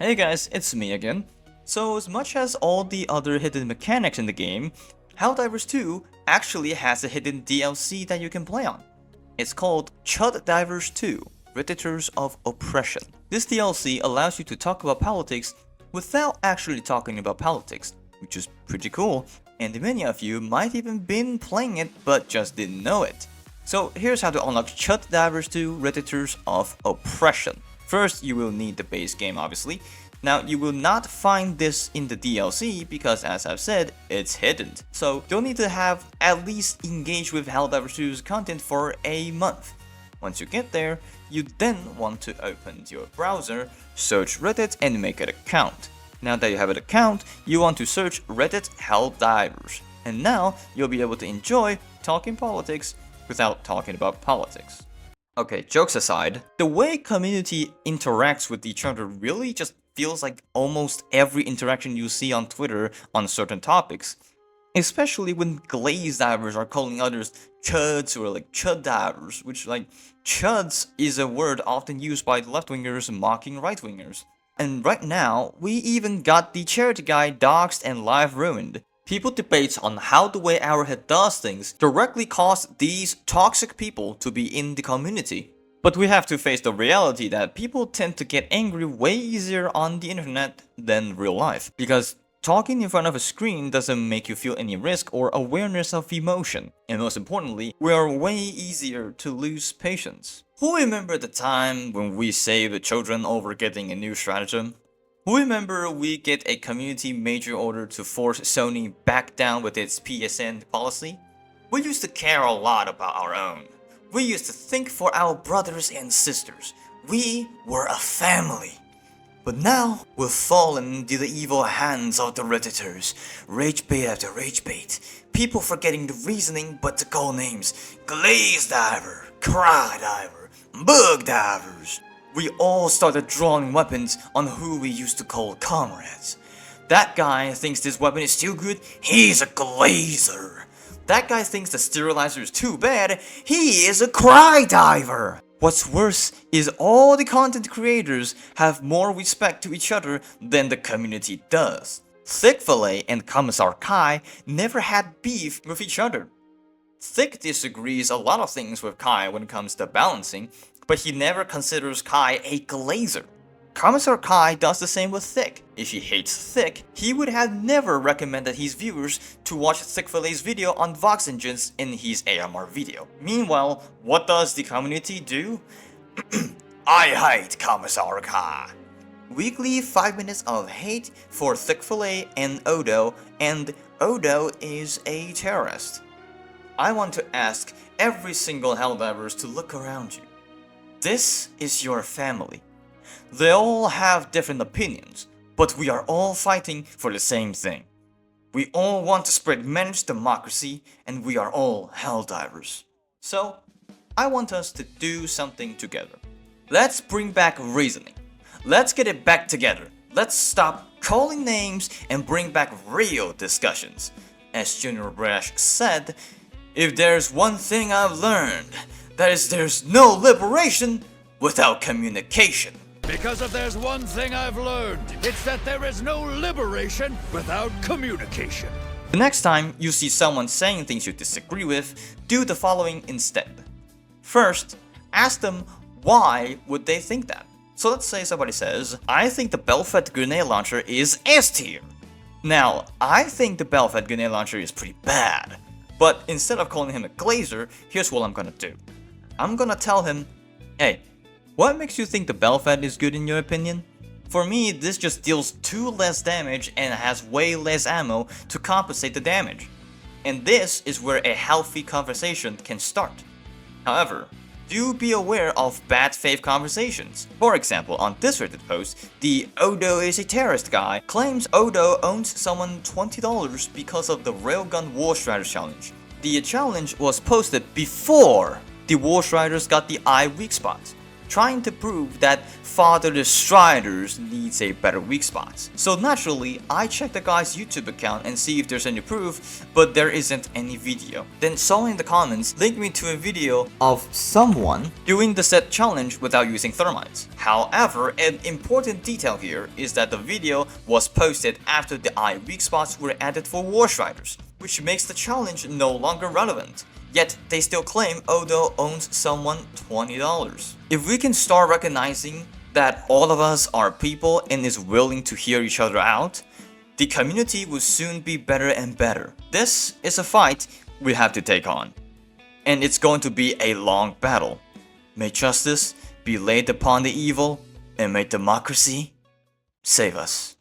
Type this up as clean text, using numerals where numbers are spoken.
Hey guys, it's me again. So as much as all the other hidden mechanics in the game, Helldivers2 actually has a hidden DLC that you can play on. It's called Helldivers2, Redditors of Oppression. This DLC allows you to talk about politics without actually talking about politics, which is pretty cool, and many of you might even been playing it but just didn't know it. So here's how to unlock Helldivers2, Redditors of Oppression. First, you will need the base game, obviously. Now, you will not find this in the DLC because, as I've said, it's hidden. So, you'll need to have at least engaged with Helldivers2's content for a month. Once you get there, you then want to open your browser, search Reddit, and make an account. Now that you have an account, you want to search Reddit Helldivers. And now, you'll be able to enjoy talking politics without talking about politics. Okay, jokes aside, the way community interacts with each other really just feels like almost every interaction you see on Twitter on certain topics. Especially when glaze divers are calling others chuds or like chud divers, which chuds is a word often used by left-wingers mocking right-wingers. And right now, we even got the charity guy doxed and live ruined. People debates on how the way Arrowhead does things directly cause these toxic people to be in the community. But we have to face the reality that people tend to get angry way easier on the internet than real life, because talking in front of a screen doesn't make you feel any risk or awareness of emotion. And most importantly, we are way easier to lose patience. Who remember the time when we saved the children over getting a new stratagem? Who remember we get a community major order to force Sony back down with its PSN policy? We used to care a lot about our own. We used to think for our brothers and sisters. We were a family. But now, we've fallen into the evil hands of the Redditors. Rage bait after rage bait. People forgetting the reasoning but to call names. Glaze diver, cry diver, bug divers. We all started drawing weapons on who we used to call comrades. That guy thinks this weapon is too good, he's a glazer. That guy thinks the sterilizer is too bad, he is a cry diver. What's worse is all the content creators have more respect to each other than the community does. Thick-Fillet and Commissar Kai never had beef with each other. Thick disagrees a lot of things with Kai when it comes to balancing, but he never considers Kai a glazer. Commissar Kai does the same with Thick. If he hates Thick, he would have never recommended his viewers to watch Thick-Fillet's video on Vox Engines in his AMR video. Meanwhile, what does the community do? I hate Commissar Kai. Weekly 5 minutes of hate for Thick-Fillet and Odo is a terrorist. I want to ask every single Helldivers to look around you. This is your family. They all have different opinions, but we are all fighting for the same thing. We all want to spread managed democracy, and we are all Helldivers. So, I want us to do something together. Let's bring back reasoning. Let's get it back together. Let's stop calling names and bring back real discussions. As Junior Brash said, if there's one thing I've learned, that is there's no liberation without communication. Because if there's one thing I've learned, it's that there is no liberation without communication. The next time you see someone saying things you disagree with, do the following instead. First, ask them why would they think that. So let's say somebody says, I think the Bell-fed grenade launcher is S tier. Now, I think the Bell-fed grenade launcher is pretty bad. But instead of calling him a glazer, here's what I'm gonna do. I'm gonna tell him, hey, what makes you think the Bell-fed is good in your opinion? For me, this just deals 2 less damage and has way less ammo to compensate the damage. And this is where a healthy conversation can start. However, do be aware of bad faith conversations. For example, on this Reddit post, the Odo is a terrorist guy claims Odo owns someone $20 because of the Railgun War Striders challenge. The challenge was posted before the War Striders got the eye weak spot. trying to prove that Father the Striders needs a better weak spot. So naturally, I checked the guy's YouTube account and see if there's any proof, but there isn't any video. Then someone in the comments linked me to a video of someone doing the set challenge without using thermites. However, an important detail here is that the video was posted after the eye weak spots were added for War Striders, which makes the challenge no longer relevant. Yet, they still claim Odo owns someone $20. If we can start recognizing that all of us are people and is willing to hear each other out, the community will soon be better and better. This is a fight we have to take on. And it's going to be a long battle. May justice be laid upon the evil, and may democracy save us.